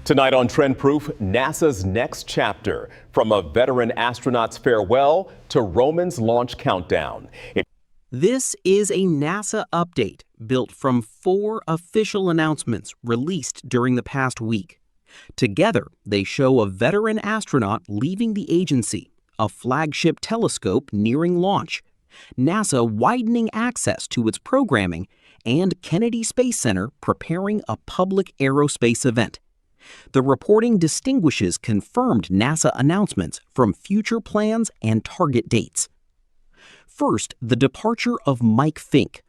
Tonight on TrendProof, NASA's next chapter, from a veteran astronaut's farewell to Roman's launch countdown. This is a NASA update built from 4 official announcements released during the past week. Together, they show a veteran astronaut leaving the agency, a flagship telescope nearing launch, NASA widening access to its programming, and Kennedy Space Center preparing a public aerospace event. The reporting distinguishes confirmed NASA announcements from future plans and target dates. First, the departure of Mike Fincke.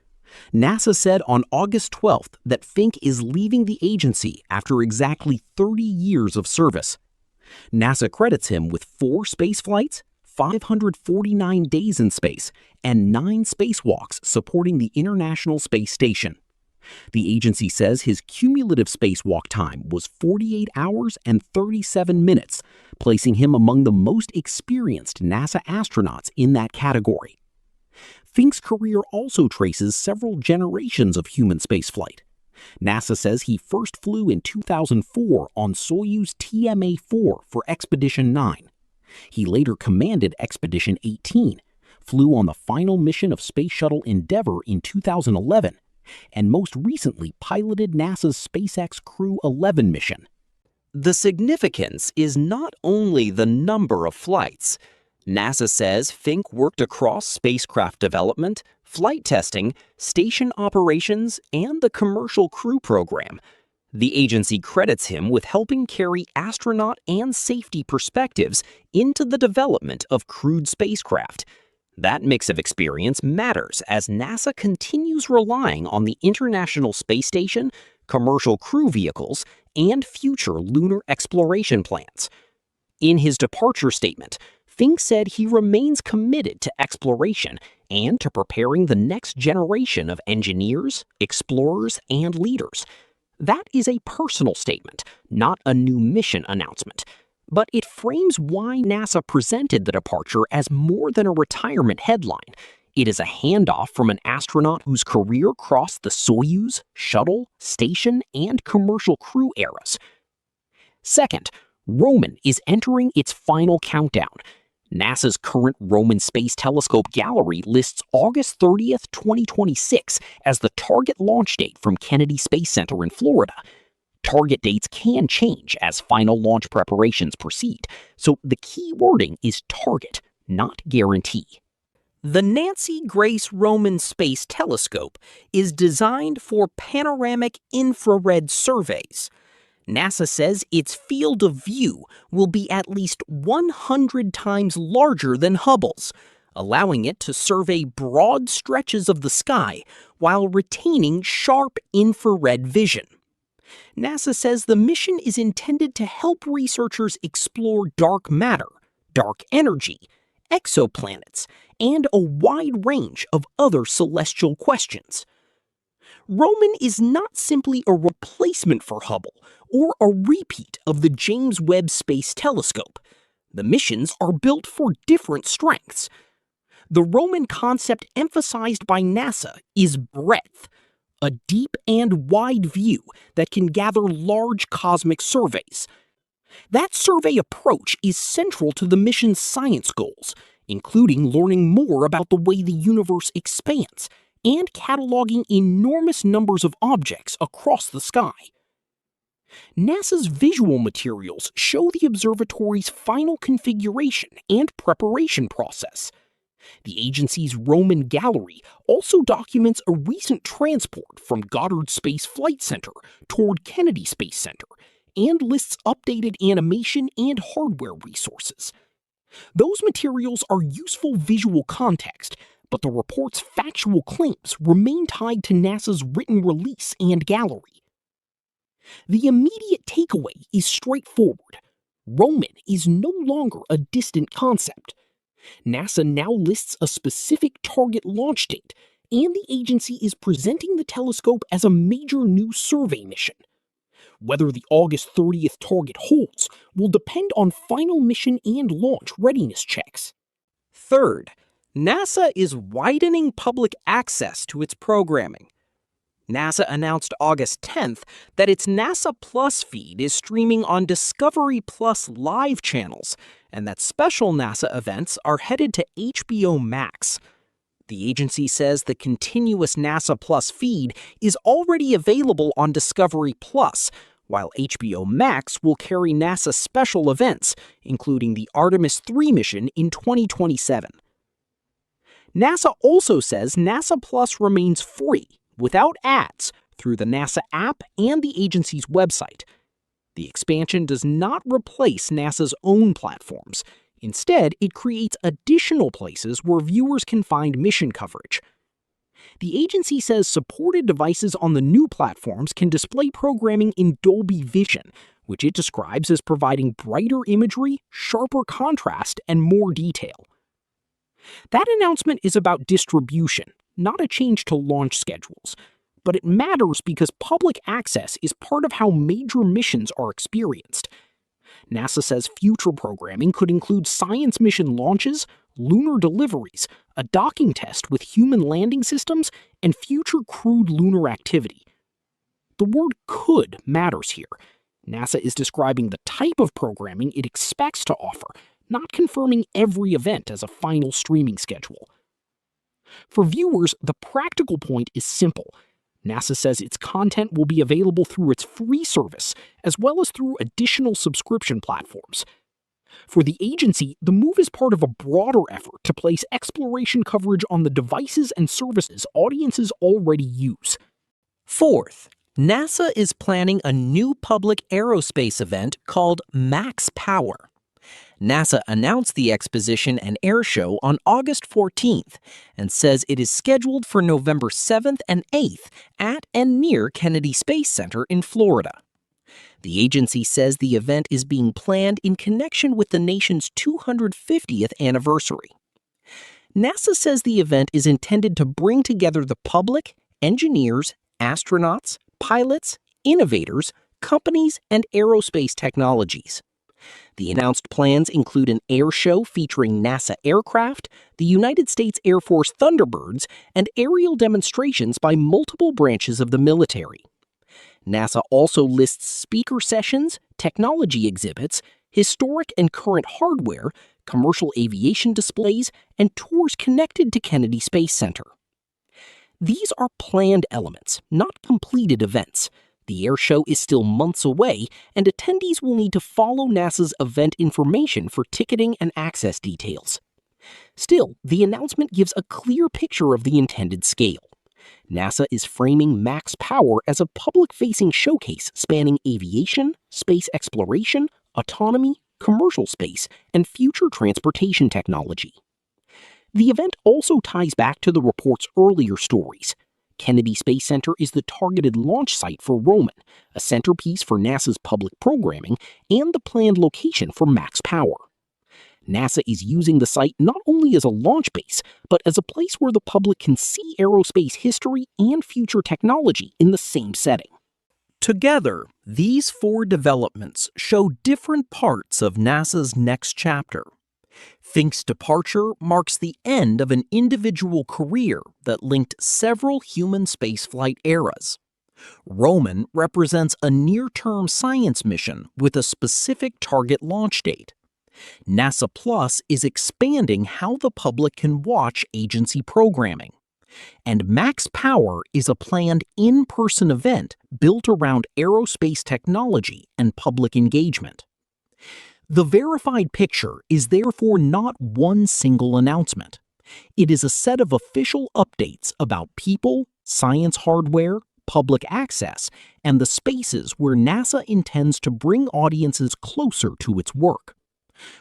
NASA said on August 12th that Fincke is leaving the agency after exactly 30 years of service. NASA credits him with 4 space flights, 549 days in space, and 9 spacewalks supporting the International Space Station. The agency says his cumulative spacewalk time was 48 hours and 37 minutes, placing him among the most experienced NASA astronauts in that category. Fincke's career also traces several generations of human spaceflight. NASA says he first flew in 2004 on Soyuz TMA-4 for Expedition 9. He later commanded Expedition 18, flew on the final mission of Space Shuttle Endeavour in 2011, and most recently piloted NASA's SpaceX Crew 11 mission. The significance is not only the number of flights. NASA says Fincke worked across spacecraft development, flight testing, station operations, and the Commercial Crew Program. The agency credits him with helping carry astronaut and safety perspectives into the development of crewed spacecraft. That mix of experience matters as NASA continues relying on the International Space Station, commercial crew vehicles, and future lunar exploration plans. In his departure statement, Fincke said he remains committed to exploration and to preparing the next generation of engineers, explorers, and leaders. That is a personal statement, not a new mission announcement. But it frames why NASA presented the departure as more than a retirement headline. It is a handoff from an astronaut whose career crossed the Soyuz, shuttle, station, and commercial crew eras. Second, Roman is entering its final countdown. NASA's current Roman Space Telescope gallery lists August 30th, 2026 as the target launch date from Kennedy Space Center in Florida. Target dates can change as final launch preparations proceed, so the key wording is target, not guarantee. The Nancy Grace Roman Space Telescope is designed for panoramic infrared surveys. NASA says its field of view will be at least 100 times larger than Hubble's, allowing it to survey broad stretches of the sky while retaining sharp infrared vision. NASA says the mission is intended to help researchers explore dark matter, dark energy, exoplanets, and a wide range of other celestial questions. Roman is not simply a replacement for Hubble or a repeat of the James Webb Space Telescope. The missions are built for different strengths. The Roman concept emphasized by NASA is breadth, a deep and wide view that can gather large cosmic surveys. That survey approach is central to the mission's science goals, including learning more about the way the universe expands and cataloging enormous numbers of objects across the sky. NASA's visual materials show the observatory's final configuration and preparation process. The agency's Roman gallery also documents a recent transport from Goddard Space Flight Center toward Kennedy Space Center and lists updated animation and hardware resources. Those materials are useful visual context, but the report's factual claims remain tied to NASA's written release and gallery. The immediate takeaway is straightforward. Roman is no longer a distant concept. NASA now lists a specific target launch date, and the agency is presenting the telescope as a major new survey mission. Whether the August 30th target holds will depend on final mission and launch readiness checks. Third, NASA is widening public access to its programming. NASA announced August 10th that its NASA Plus feed is streaming on Discovery Plus live channels, and that special NASA events are headed to HBO Max. The agency says the continuous NASA Plus feed is already available on Discovery Plus, while HBO Max will carry NASA special events, including the Artemis 3 mission in 2027. NASA also says NASA Plus remains free, without ads, through the NASA app and the agency's website. The expansion does not replace NASA's own platforms. Instead, it creates additional places where viewers can find mission coverage. The agency says supported devices on the new platforms can display programming in Dolby Vision, which it describes as providing brighter imagery, sharper contrast, and more detail. That announcement is about distribution, not a change to launch schedules. But it matters because public access is part of how major missions are experienced. NASA says future programming could include science mission launches, lunar deliveries, a docking test with human landing systems, and future crewed lunar activity. The word "could" matters here. NASA is describing the type of programming it expects to offer, not confirming every event as a final streaming schedule. For viewers, the practical point is simple. NASA says its content will be available through its free service, as well as through additional subscription platforms. For the agency, the move is part of a broader effort to place exploration coverage on the devices and services audiences already use. Fourth, NASA is planning a new public aerospace event called Max Power. NASA announced the exposition and airshow on August 14th and says it is scheduled for November 7th and 8th at and near Kennedy Space Center in Florida. The agency says the event is being planned in connection with the nation's 250th anniversary. NASA says the event is intended to bring together the public, engineers, astronauts, pilots, innovators, companies, and aerospace technologies. The announced plans include an air show featuring NASA aircraft, the United States Air Force Thunderbirds, and aerial demonstrations by multiple branches of the military. NASA also lists speaker sessions, technology exhibits, historic and current hardware, commercial aviation displays, and tours connected to Kennedy Space Center. These are planned elements, not completed events. The air show is still months away, and attendees will need to follow NASA's event information for ticketing and access details. Still, the announcement gives a clear picture of the intended scale. NASA is framing Max Power as a public-facing showcase spanning aviation, space exploration, autonomy, commercial space, and future transportation technology. The event also ties back to the report's earlier stories. Kennedy Space Center is the targeted launch site for Roman, a centerpiece for NASA's public programming, and the planned location for Max Power. NASA is using the site not only as a launch base, but as a place where the public can see aerospace history and future technology in the same setting. Together, these four developments show different parts of NASA's next chapter. Fincke's departure marks the end of an individual career that linked several human spaceflight eras. Roman represents a near-term science mission with a specific target launch date. NASA Plus is expanding how the public can watch agency programming. And Max Power is a planned in-person event built around aerospace technology and public engagement. The verified picture is therefore not one single announcement. It is a set of official updates about people, science hardware, public access, and the spaces where NASA intends to bring audiences closer to its work.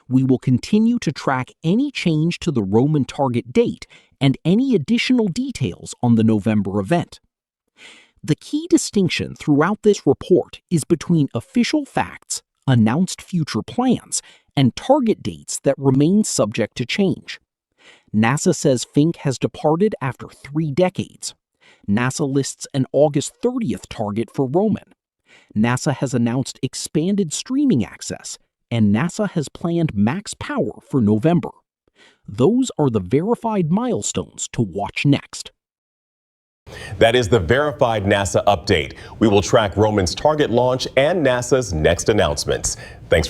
We will continue to track any change to the Roman target date and any additional details on the November event. The key distinction throughout this report is between official facts, announced future plans, and target dates that remain subject to change. NASA says Fincke has departed after 3 decades. NASA lists an August 30th target for Roman. NASA has announced expanded streaming access, and NASA has planned Max Power for November. Those are the verified milestones to watch next. That is the verified NASA update. We will track Roman's target launch and NASA's next announcements. Thanks.